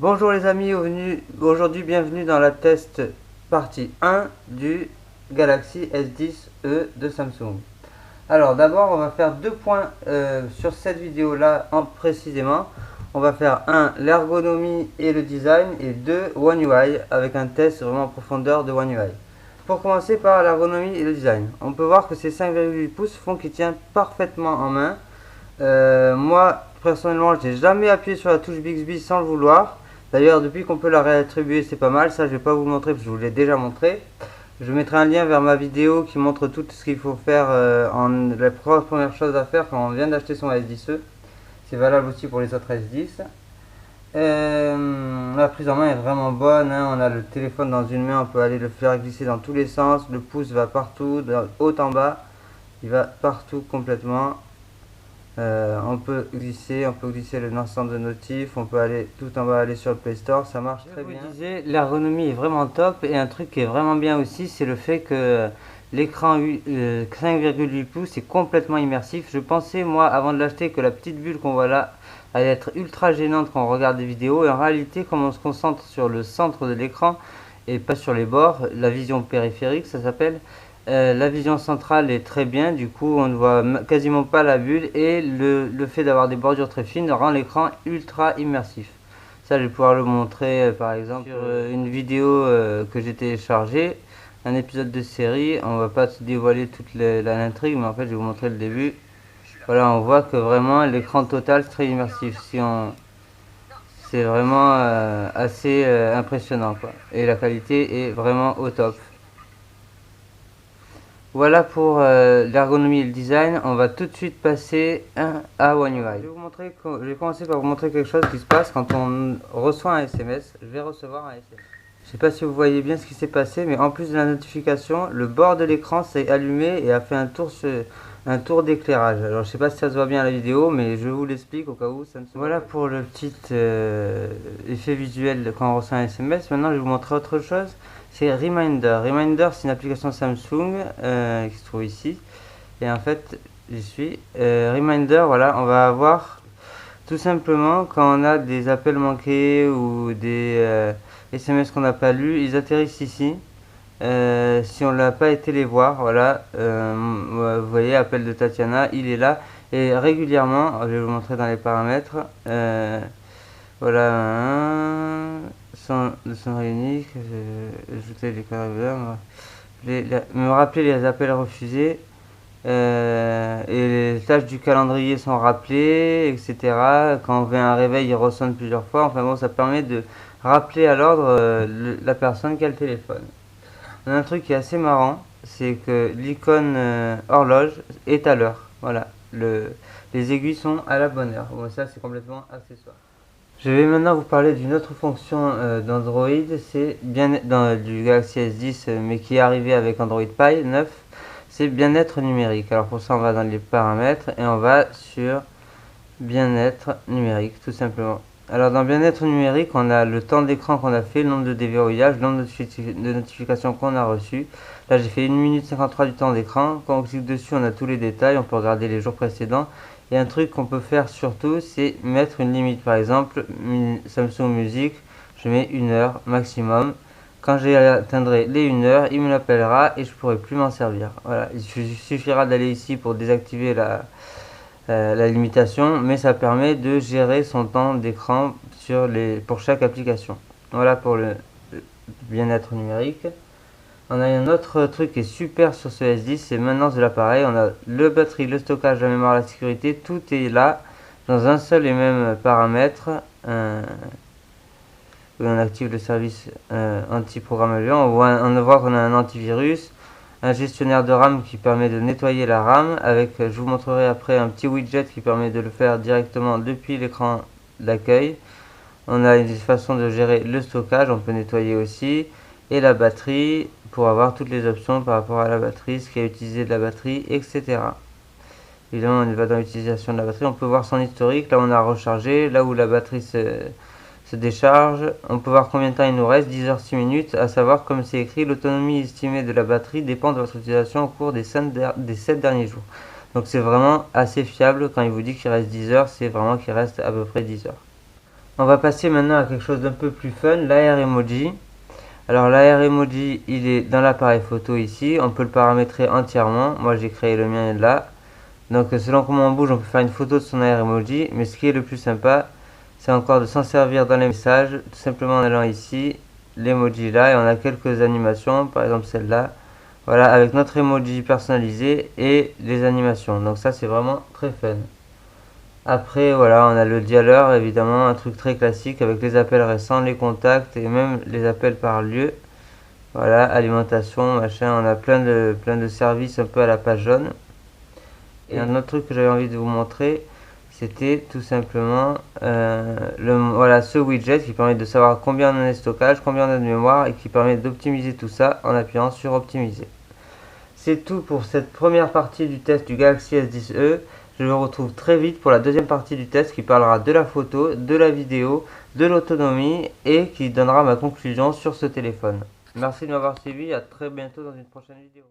Bonjour les amis, aujourd'hui bienvenue dans la test partie 1 du Galaxy S10e de Samsung. Alors d'abord on va faire deux points sur cette vidéo là précisément. On va faire l'ergonomie et le design, et 2 One UI avec un test vraiment en profondeur de One UI. Pour commencer par l'ergonomie et le design, on peut voir que ces 5,8 pouces font qu'il tient parfaitement en main. Moi personnellement je n'ai jamais appuyé sur la touche Bixby sans le vouloir. D'ailleurs depuis qu'on peut la réattribuer c'est pas mal, ça je vais pas vous montrer parce que je vous l'ai déjà montré. Je mettrai un lien vers ma vidéo qui montre tout ce qu'il faut faire la première chose à faire quand on vient d'acheter son S10e. C'est valable aussi pour les autres S10. La prise en main est vraiment bonne, hein. On a le téléphone dans une main, on peut aller le faire glisser dans tous les sens. Le pouce va partout, de haut en bas, il va partout complètement. On peut glisser l'ensemble de notifs, on peut aller tout en bas, aller sur le Play Store, ça marche très bien. Je disais, l'ergonomie est vraiment top, et un truc qui est vraiment bien aussi, c'est le fait que l'écran 5,8 pouces est complètement immersif. Je pensais moi avant de l'acheter que la petite bulle qu'on voit là allait être ultra gênante quand on regarde des vidéos, et en réalité comme on se concentre sur le centre de l'écran et pas sur les bords, la vision périphérique ça s'appelle, la vision centrale est très bien, du coup on ne voit quasiment pas la bulle, et le fait d'avoir des bordures très fines rend l'écran ultra immersif. Ça je vais pouvoir le montrer par exemple sur une vidéo que j'ai téléchargée, un épisode de série. On va pas se dévoiler toute l'intrigue, mais en fait je vais vous montrer le début. Voilà, on voit que vraiment l'écran total c'est très immersif. C'est vraiment assez impressionnant quoi. Et la qualité est vraiment au top. Voilà pour l'ergonomie et le design. On va tout de suite passer à One UI. Je vais commencer par vous montrer quelque chose qui se passe quand on reçoit un SMS. Je vais recevoir un SMS. Je sais pas si vous voyez bien ce qui s'est passé, mais en plus de la notification, le bord de l'écran s'est allumé et a fait un tour d'éclairage. Alors je sais pas si ça se voit bien à la vidéo, mais je vous l'explique au cas où ça ne se voit. Voilà pour le petit effet visuel quand on reçoit un SMS. Maintenant je vais vous montrer autre chose. C'est Reminder. Reminder, c'est une application Samsung qui se trouve ici. Et en fait, j'y suis. Reminder, voilà, on va avoir tout simplement quand on a des appels manqués ou des SMS qu'on n'a pas lus, ils atterrissent ici. Si on n'a pas été les voir, voilà, vous voyez, appel de Tatiana, il est là. Et régulièrement, je vais vous montrer dans les paramètres. Voilà, le sonnerie unique, ajouter les caractères, me rappeler les appels refusés, et les tâches du calendrier sont rappelées, etc. Quand on veut un réveil, il ressonne plusieurs fois. Enfin bon, ça permet de rappeler à l'ordre la personne qui a le téléphone. On a un truc qui est assez marrant, c'est que l'icône horloge est à l'heure. Voilà, les aiguilles sont à la bonne heure. Bon, ça c'est complètement accessoire. Je vais maintenant vous parler d'une autre fonction d'Android, c'est bien du Galaxy S10, mais qui est arrivé avec Android Pie 9, c'est bien-être numérique. Alors pour ça on va dans les paramètres et on va sur bien-être numérique tout simplement. Alors dans bien-être numérique, on a le temps d'écran qu'on a fait, le nombre de déverrouillages, le nombre de notifications qu'on a reçues. Là j'ai fait 1 minute 53 du temps d'écran. Quand on clique dessus, on a tous les détails, on peut regarder les jours précédents. Et un truc qu'on peut faire surtout, c'est mettre une limite. Par exemple, Samsung Music, je mets 1 heure maximum. Quand j'atteindrai les 1 heure, il me l'appellera et je pourrai plus m'en servir. Voilà, il suffira d'aller ici pour désactiver la limitation, mais ça permet de gérer son temps d'écran pour chaque application. Voilà pour le bien-être numérique. On a un autre truc qui est super sur ce S10, c'est maintenance de l'appareil. On a le batterie, le stockage, la mémoire, la sécurité, tout est là dans un seul et même paramètre. On active le service anti-programmation. On voit qu'on a un antivirus, un gestionnaire de RAM qui permet de nettoyer la RAM, avec, je vous montrerai après, un petit widget qui permet de le faire directement depuis l'écran d'accueil. On a une façon de gérer le stockage, on peut nettoyer aussi, et la batterie pour avoir toutes les options par rapport à la batterie, ce qui a utilisé de la batterie, etc. Évidemment, on va dans l'utilisation de la batterie, on peut voir son historique, là on a rechargé, là où la batterie se décharge, on peut voir combien de temps il nous reste, 10 heures 6 minutes, à savoir, comme c'est écrit, l'autonomie estimée de la batterie dépend de votre utilisation au cours des 7 derniers jours. Donc c'est vraiment assez fiable, quand il vous dit qu'il reste 10 heures, c'est vraiment qu'il reste à peu près 10 heures. On va passer maintenant à quelque chose d'un peu plus fun, l'AR emoji. Alors l'AR emoji, il est dans l'appareil photo ici, on peut le paramétrer entièrement. Moi j'ai créé le mien là. Donc selon comment on bouge, on peut faire une photo de son AR emoji. Mais ce qui est le plus sympa, c'est encore de s'en servir dans les messages, tout simplement en allant ici, l'emoji là, et on a quelques animations, par exemple celle-là. Voilà, avec notre emoji personnalisé et les animations. Donc ça c'est vraiment très fun. Après, voilà, on a le dialer, évidemment, un truc très classique avec les appels récents, les contacts et même les appels par lieu. Voilà, alimentation, machin, on a plein de services un peu à la page jaune. Et un autre truc que j'avais envie de vous montrer, c'était tout simplement voilà, ce widget qui permet de savoir combien on a de stockage, combien on a de mémoire et qui permet d'optimiser tout ça en appuyant sur optimiser. C'est tout pour cette première partie du test du Galaxy S10e. Je vous retrouve très vite pour la deuxième partie du test qui parlera de la photo, de la vidéo, de l'autonomie et qui donnera ma conclusion sur ce téléphone. Merci de m'avoir suivi, à très bientôt dans une prochaine vidéo.